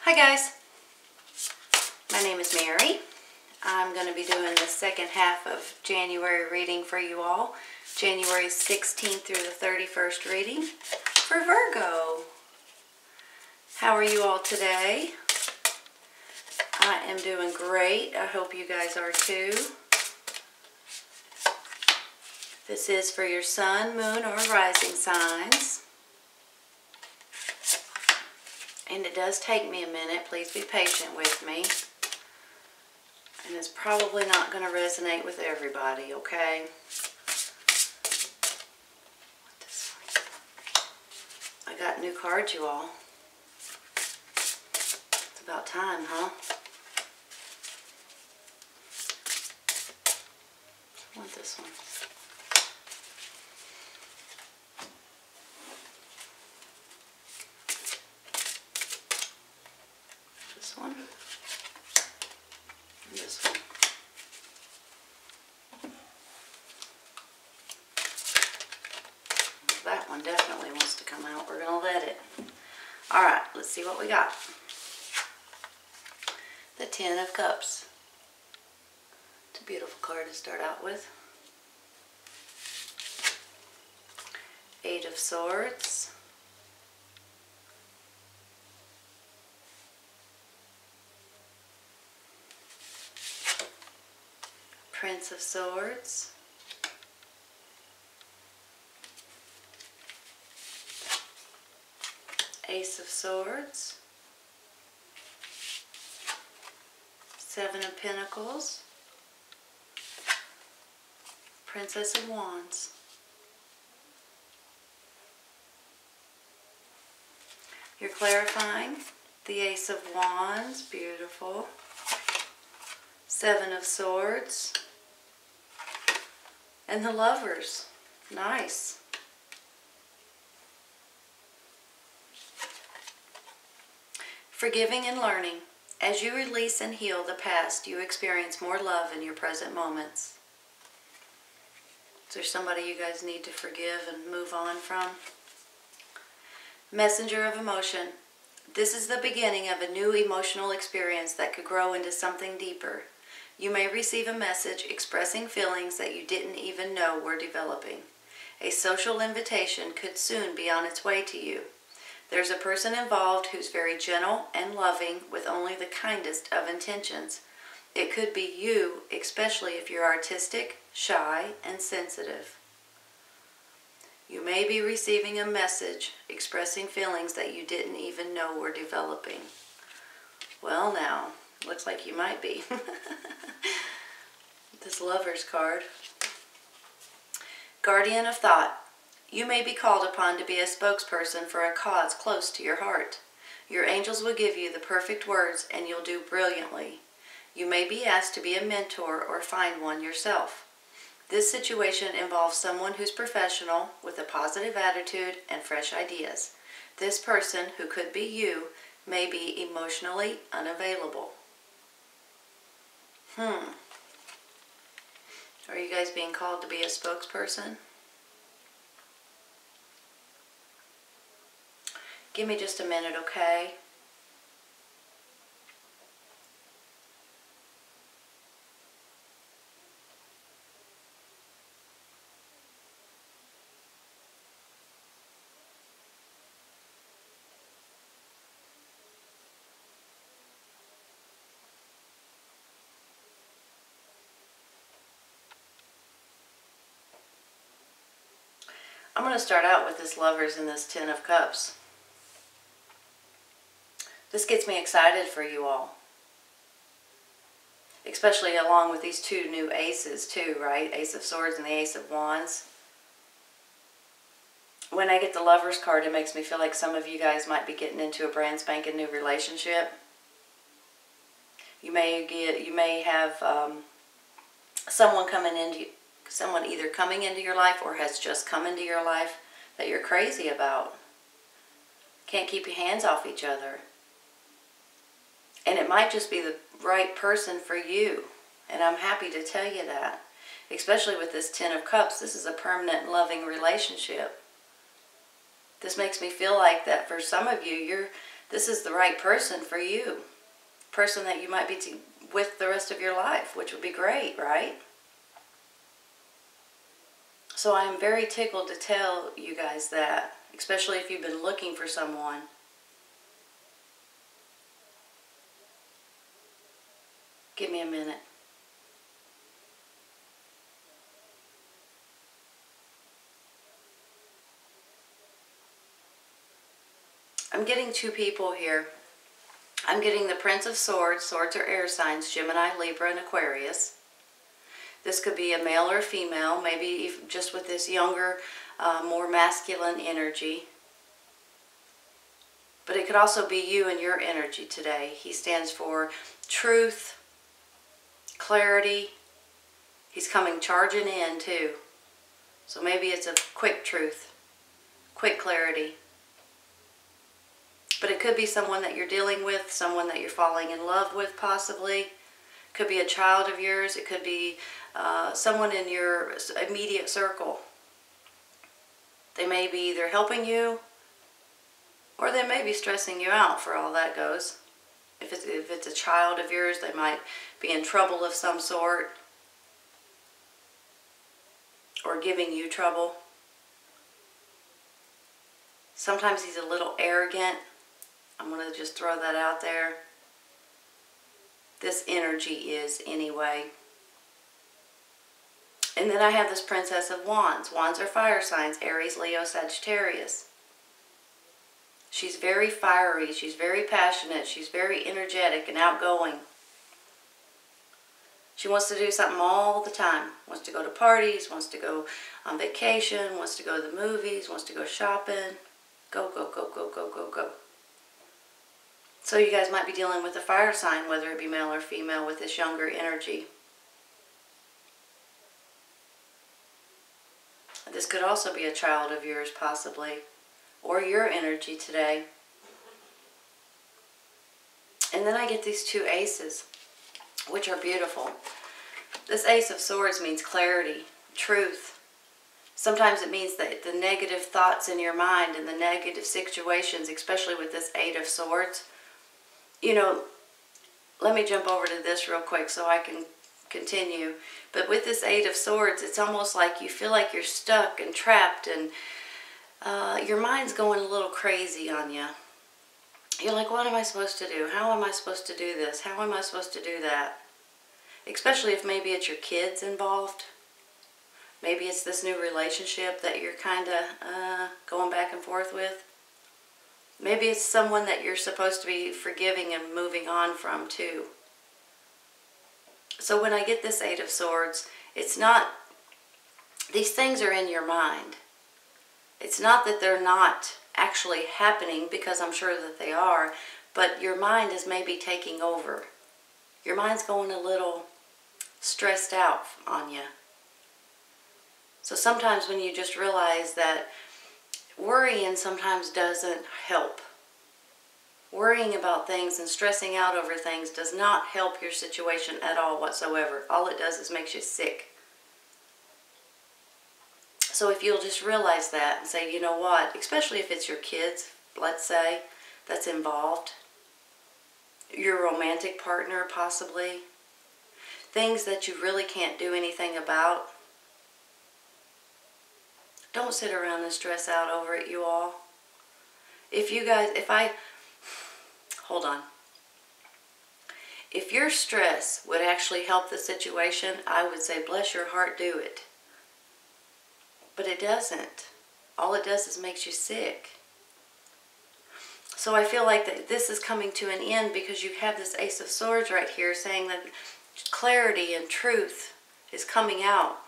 Hi guys, my name is Mary. I'm going to be doing the second half of January reading for you all. January 16th through the 31st reading for Virgo. How are you all today? I am doing great. I hope you guys are too. This is for your sun, moon, or rising signs. And it does take me a minute. Please be patient with me. And it's probably not going to resonate with everybody, okay? I got new cards, you all. It's about time, huh? I want this one. This one. And this one. That one definitely wants to come out. We're going to let it. Alright, let's see what we got. The Ten of Cups. It's a beautiful card to start out with. Eight of Swords. Prince of Swords. Ace of Swords. Seven of Pentacles. Princess of Wands. You're clarifying. The Ace of Wands. Beautiful. Seven of Swords. And the Lovers. Nice. Forgiving and learning. As you release and heal the past, you experience more love in your present moments. Is there somebody you guys need to forgive and move on from? Messenger of emotion. This is the beginning of a new emotional experience that could grow into something deeper. You may receive a message expressing feelings that you didn't even know were developing. A social invitation could soon be on its way to you. There's a person involved who's very gentle and loving with only the kindest of intentions. It could be you, especially if you're artistic, shy, and sensitive. You may be receiving a message expressing feelings that you didn't even know were developing. Well now, looks like you might be. This Lover's card. Guardian of Thought. You may be called upon to be a spokesperson for a cause close to your heart. Your angels will give you the perfect words and you'll do brilliantly. You may be asked to be a mentor or find one yourself. This situation involves someone who's professional with a positive attitude and fresh ideas. This person, who could be you, may be emotionally unavailable. Are you guys being called to be a spokesperson? Give me just a minute, okay? I'm going to start out with this Lovers and this Ten of Cups. This gets me excited for you all. Especially along with these two new aces too, right? Ace of Swords and the Ace of Wands. When I get the Lovers card, it makes me feel like some of you guys might be getting into a brand spanking new relationship. You may have someone either coming into your life or has just come into your life that you're crazy about. Can't keep your hands off each other. And it might just be the right person for you. And I'm happy to tell you that. Especially with this Ten of Cups, this is a permanent loving relationship. This makes me feel like that for some of you, This is the right person for you. Person that you might be with the rest of your life, which would be great, right? So I'm very tickled to tell you guys that, especially if you've been looking for someone. Give me a minute. I'm getting two people here. I'm getting the Prince of Swords. Swords are air signs, Gemini, Libra, and Aquarius. This could be a male or a female, maybe even just with this younger, more masculine energy. But it could also be you and your energy today. He stands for truth, clarity. He's coming charging in too. So maybe it's a quick truth, quick clarity. But it could be someone that you're dealing with, someone that you're falling in love with possibly. Could be a child of yours. It could be someone in your immediate circle. They may be either helping you or they may be stressing you out for all that goes. If it's a child of yours, they might be in trouble of some sort or giving you trouble. Sometimes he's a little arrogant. I'm going to just throw that out there. This energy is anyway. And then I have this Princess of Wands. Wands are fire signs, Aries, Leo, Sagittarius. She's very fiery. She's very passionate. She's very energetic and outgoing. She wants to do something all the time. Wants to go to parties, wants to go on vacation, wants to go to the movies, wants to go shopping. Go, go, go, go, go, go, go. So you guys might be dealing with a fire sign, whether it be male or female, with this younger energy. This could also be a child of yours, possibly, or your energy today. And then I get these two aces, which are beautiful. This Ace of Swords means clarity, truth. Sometimes it means that the negative thoughts in your mind and the negative situations, especially with this Eight of Swords. You know, let me jump over to this real quick so I can continue. But with this Eight of Swords, it's almost like you feel like you're stuck and trapped and your mind's going a little crazy on you. You're like, what am I supposed to do? How am I supposed to do this? How am I supposed to do that? Especially if maybe it's your kids involved. Maybe it's this new relationship that you're kind of going back and forth with. Maybe it's someone that you're supposed to be forgiving and moving on from too. So when I get this Eight of Swords, it's not, these things are in your mind. It's not that they're not actually happening, because I'm sure that they are, but your mind is maybe taking over. Your mind's going a little stressed out on you. So sometimes when you just realize that worrying sometimes doesn't help. Worrying about things and stressing out over things does not help your situation at all whatsoever. All it does is makes you sick. So if you'll just realize that and say, you know what, especially if it's your kids, let's say, that's involved, your romantic partner possibly, things that you really can't do anything about, don't sit around and stress out over it, you all. Hold on. If your stress would actually help the situation, I would say, bless your heart, do it. But it doesn't. All it does is makes you sick. So I feel like that this is coming to an end because you have this Ace of Swords right here saying that clarity and truth is coming out.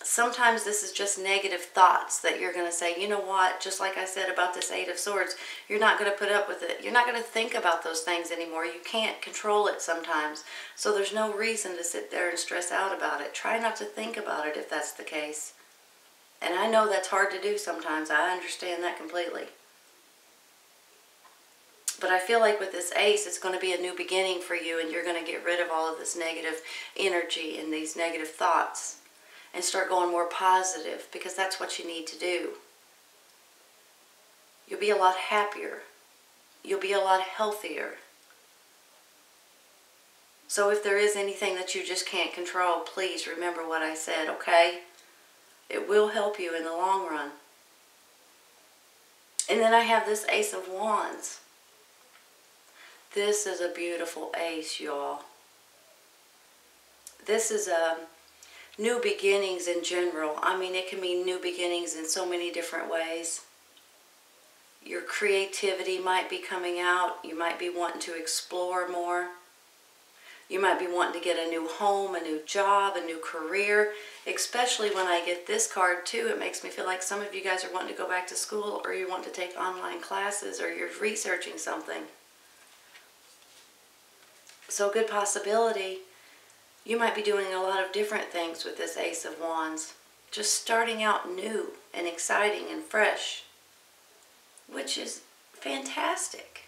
Sometimes this is just negative thoughts that you're going to say, you know what, just like I said about this Eight of Swords, you're not going to put up with it. You're not going to think about those things anymore. You can't control it sometimes. So there's no reason to sit there and stress out about it. Try not to think about it if that's the case. And I know that's hard to do sometimes. I understand that completely. But I feel like with this Ace, it's going to be a new beginning for you, and you're going to get rid of all of this negative energy and these negative thoughts and start going more positive, because that's what you need to do. You'll be a lot happier. You'll be a lot healthier. So if there is anything that you just can't control, please remember what I said, okay? It will help you in the long run. And then I have this Ace of Wands. This is a beautiful ace, y'all. This is new beginnings in general. I mean, it can mean new beginnings in so many different ways. Your creativity might be coming out. You might be wanting to explore more. You might be wanting to get a new home, a new job, a new career. Especially when I get this card too, it makes me feel like some of you guys are wanting to go back to school, or you want to take online classes, or you're researching something. So good possibility. You might be doing a lot of different things with this Ace of Wands. Just starting out new and exciting and fresh, which is fantastic.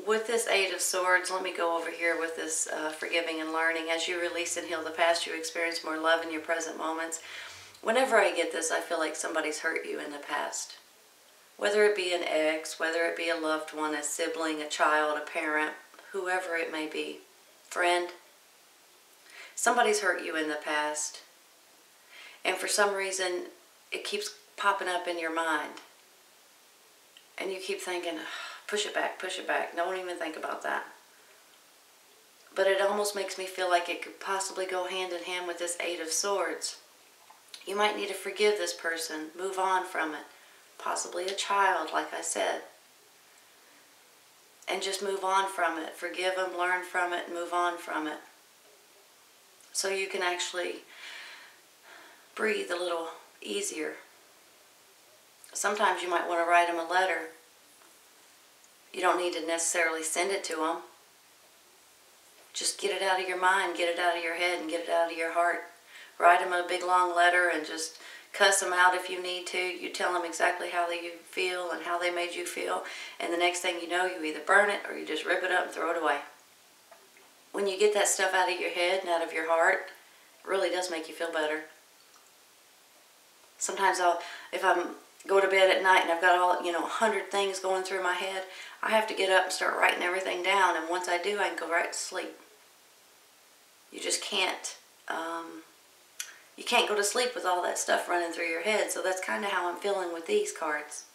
With this Eight of Swords, let me go over here with this forgiving and learning. As you release and heal the past, you experience more love in your present moments. Whenever I get this, I feel like somebody's hurt you in the past. Whether it be an ex, whether it be a loved one, a sibling, a child, a parent, whoever it may be, friend. Somebody's hurt you in the past. And for some reason, it keeps popping up in your mind. And you keep thinking, push it back, push it back. Don't even think about that. But it almost makes me feel like it could possibly go hand in hand with this Eight of Swords. You might need to forgive this person, move on from it. Possibly a child, like I said. And just move on from it. Forgive them, learn from it, move on from it. So you can actually breathe a little easier. Sometimes you might want to write them a letter. You don't need to necessarily send it to them. Just get it out of your mind, get it out of your head, and get it out of your heart. Write them a big long letter and just cuss them out if you need to. You tell them exactly how you feel and how they made you feel. And the next thing you know, you either burn it or you just rip it up and throw it away. When you get that stuff out of your head and out of your heart, it really does make you feel better. Sometimes if I'm go to bed at night and I've got all, 100 things going through my head, I have to get up and start writing everything down. And once I do, I can go right to sleep. You just can't. You can't go to sleep with all that stuff running through your head. So that's kind of how I'm feeling with these cards.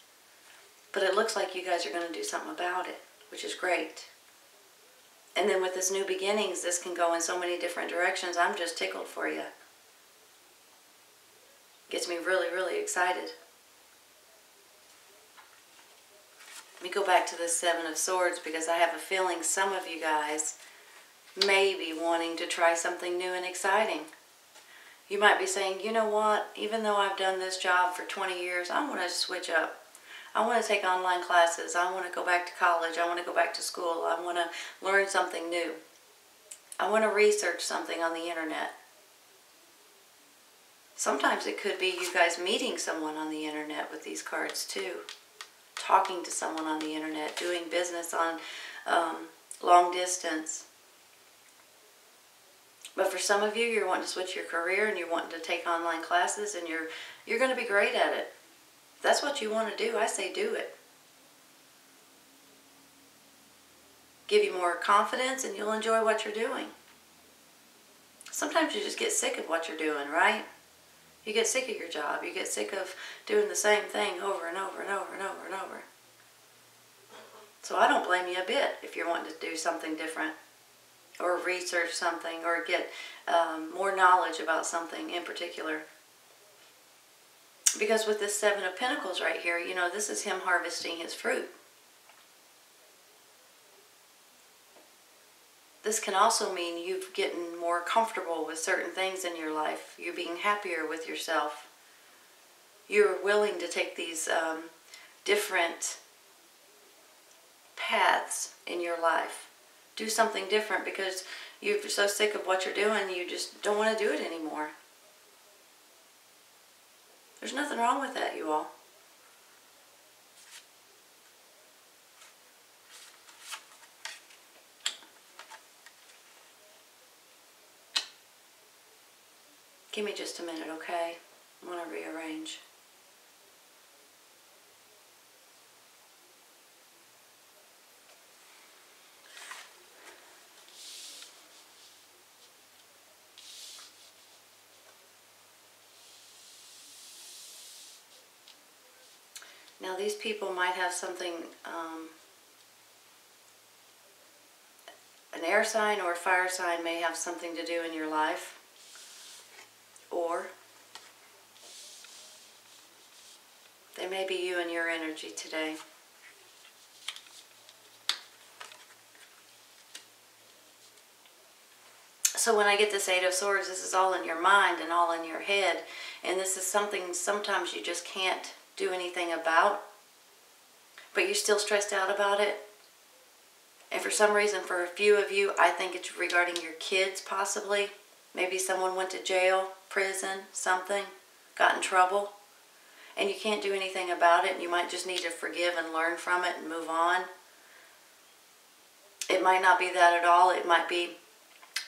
But it looks like you guys are going to do something about it, which is great. And then with this new beginnings, this can go in so many different directions. I'm just tickled for you. Gets me really, really excited. Let me go back to this Seven of Swords because I have a feeling some of you guys may be wanting to try something new and exciting. You might be saying, you know what, even though I've done this job for 20 years, I want to switch up. I want to take online classes. I want to go back to college. I want to go back to school. I want to learn something new. I want to research something on the internet. Sometimes it could be you guys meeting someone on the internet with these cards too. Talking to someone on the internet, doing business on long distance. But for some of you, you're wanting to switch your career and you're wanting to take online classes and you're going to be great at it. If that's what you want to do, I say do it. Give you more confidence and you'll enjoy what you're doing. Sometimes you just get sick of what you're doing, right? You get sick of your job. You get sick of doing the same thing over and over and over and over and over. So I don't blame you a bit if you're wanting to do something different or research something or get more knowledge about something in particular. Because with this Seven of Pentacles right here, this is him harvesting his fruit. This can also mean you've gotten more comfortable with certain things in your life. You're being happier with yourself. You're willing to take these different paths in your life. Do something different because you're so sick of what you're doing, you just don't want to do it anymore. There's nothing wrong with that, you all. Give me just a minute, okay? Now these people might have something, an air sign or a fire sign may have something to do in your life, or they may be you and your energy today. So when I get this Eight of Swords, this is all in your mind and all in your head, and this is something sometimes you just can't do anything about, but you're still stressed out about it. And for some reason, for a few of you, I think it's regarding your kids possibly. Maybe someone went to jail, prison, something, got in trouble, and you can't do anything about it, and you might just need to forgive and learn from it and move on. It might not be that at all. It might be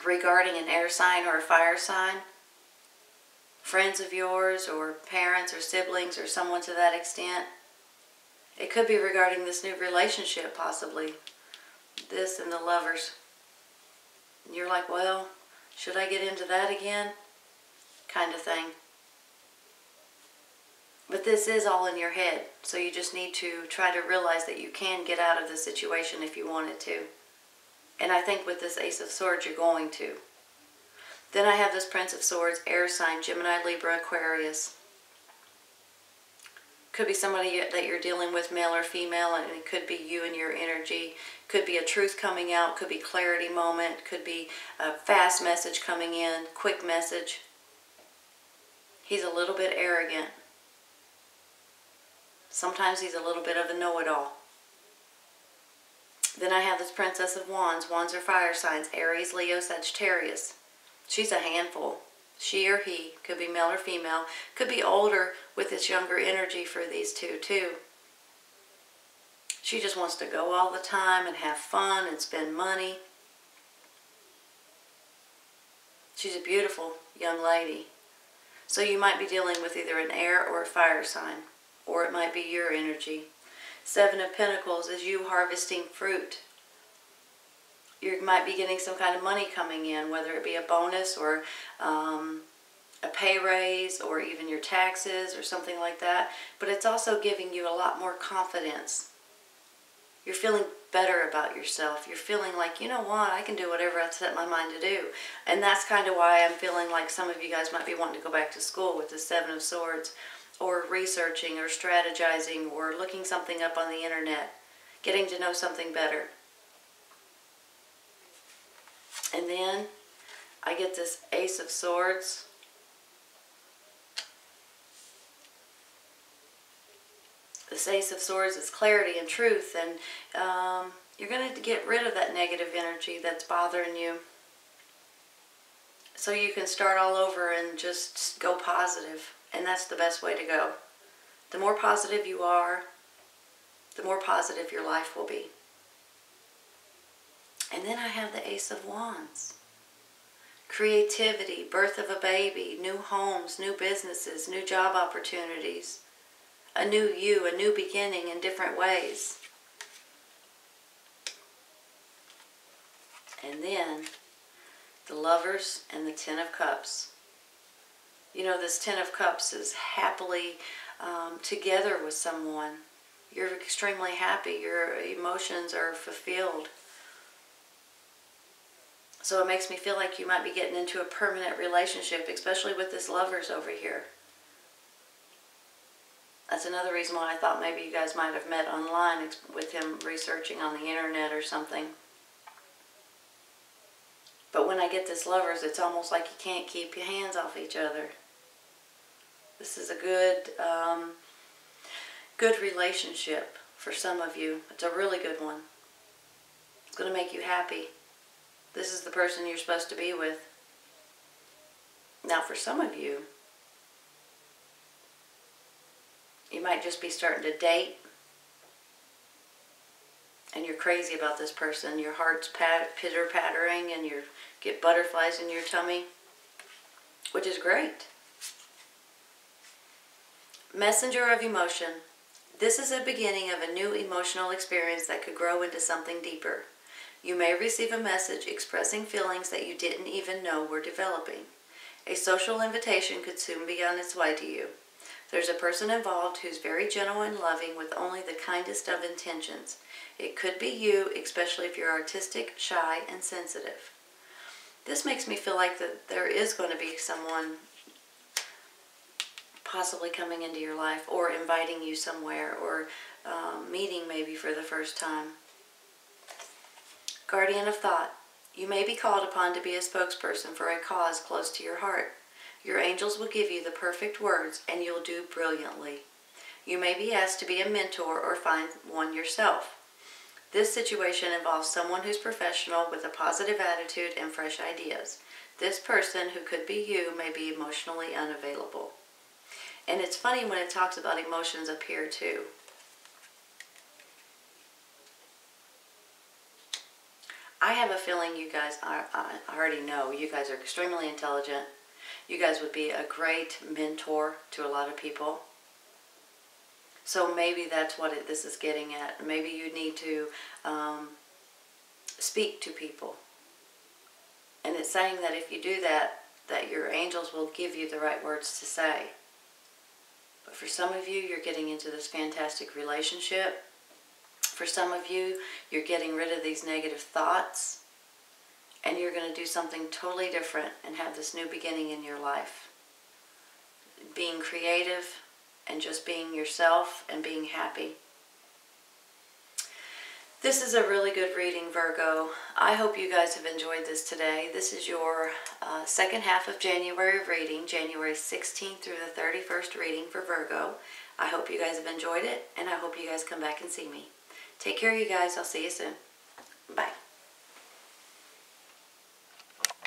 regarding an air sign or a fire sign. Friends of yours or parents or siblings or someone to that extent. It could be regarding this new relationship possibly. This and the Lovers. And you're like, well, should I get into that again? Kind of thing. But this is all in your head. So you just need to try to realize that you can get out of the situation if you wanted to. And I think with this Ace of Swords, you're going to. Then I have this Prince of Swords, air sign, Gemini, Libra, Aquarius. Could be somebody that you're dealing with, male or female, and it could be you and your energy. Could be a truth coming out, could be clarity moment, could be a fast message coming in, quick message. He's a little bit arrogant. Sometimes he's a little bit of a know-it-all. Then I have this Princess of Wands. Wands are fire signs, Aries, Leo, Sagittarius. She's a handful. She or he, could be male or female, could be older with this younger energy for these two too. She just wants to go all the time and have fun and spend money. She's a beautiful young lady. So you might be dealing with either an air or a fire sign, or it might be your energy. Seven of Pentacles is you harvesting fruit. You might be getting some kind of money coming in, whether it be a bonus or a pay raise or even your taxes or something like that. But it's also giving you a lot more confidence. You're feeling better about yourself. You're feeling like, you know what, I can do whatever I set my mind to do. And that's kind of why I'm feeling like some of you guys might be wanting to go back to school with the Seven of Swords, or researching or strategizing or looking something up on the internet, getting to know something better. And then I get this Ace of Swords. This Ace of Swords is clarity and truth, and you're going to get rid of that negative energy that's bothering you, so you can start all over and just go positive. And that's the best way to go. The more positive you are, the more positive your life will be. And then I have the Ace of Wands. Creativity, birth of a baby, new homes, new businesses, new job opportunities, a new you, a new beginning in different ways. And then the Lovers and the Ten of Cups. You know, this Ten of Cups is happily together with someone. You're extremely happy. Your emotions are fulfilled. So it makes me feel like you might be getting into a permanent relationship, especially with this Lovers over here. That's another reason why I thought maybe you guys might have met online with him researching on the internet or something. But when I get this Lovers, it's almost like you can't keep your hands off each other. This is a good relationship for some of you. It's a really good one. It's going to make you happy. This is the person you're supposed to be with. Now for some of you, you might just be starting to date and you're crazy about this person. Your heart's pitter-pattering and you get butterflies in your tummy, which is great. Messenger of emotion. This is a beginning of a new emotional experience that could grow into something deeper. You may receive a message expressing feelings that you didn't even know were developing. A social invitation could soon be on its way to you. There's a person involved who's very gentle and loving with only the kindest of intentions. It could be you, especially if you're artistic, shy, and sensitive. This makes me feel like that there is going to be someone possibly coming into your life or inviting you somewhere or meeting maybe for the first time. Guardian of thought. You may be called upon to be a spokesperson for a cause close to your heart. Your angels will give you the perfect words and you'll do brilliantly. You may be asked to be a mentor or find one yourself. This situation involves someone who's professional with a positive attitude and fresh ideas. This person, who could be you, may be emotionally unavailable. And it's funny when it talks about emotions up here too. I have a feeling you guys, I already know, you guys are extremely intelligent. You guys would be a great mentor to a lot of people. So maybe that's what this is getting at. Maybe you need to speak to people. And it's saying that if you do that, that your angels will give you the right words to say. But for some of you, you're getting into this fantastic relationship. For some of you, you're getting rid of these negative thoughts. And you're going to do something totally different and have this new beginning in your life. Being creative and just being yourself and being happy. This is a really good reading, Virgo. I hope you guys have enjoyed this today. This is your second half of January reading, January 16th through the 31st reading for Virgo. I hope you guys have enjoyed it, and I hope you guys come back and see me. Take care, you guys. I'll see you soon. Bye.